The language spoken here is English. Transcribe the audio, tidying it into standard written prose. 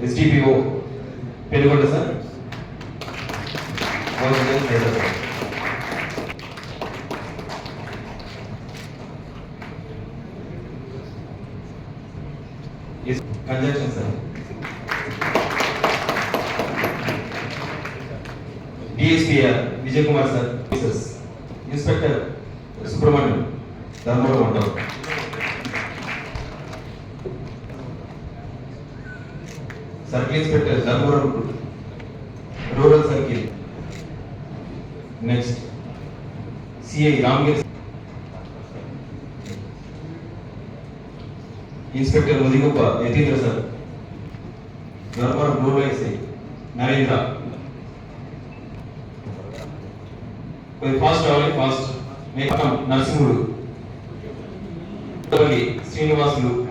SDPO Penugonda sir. Yes, conjunction sir. DSPR Vijay Kumar sir. Inspector Subramaniam Dharmara Mandal. Circle Inspector Dharmara Rural Circle. Next, CI Ramgir. Inspector Mudigupa Yatindra sir. Dharmara Rural SI Narendra. Fast. Make Narsimulu. Srinivasulu.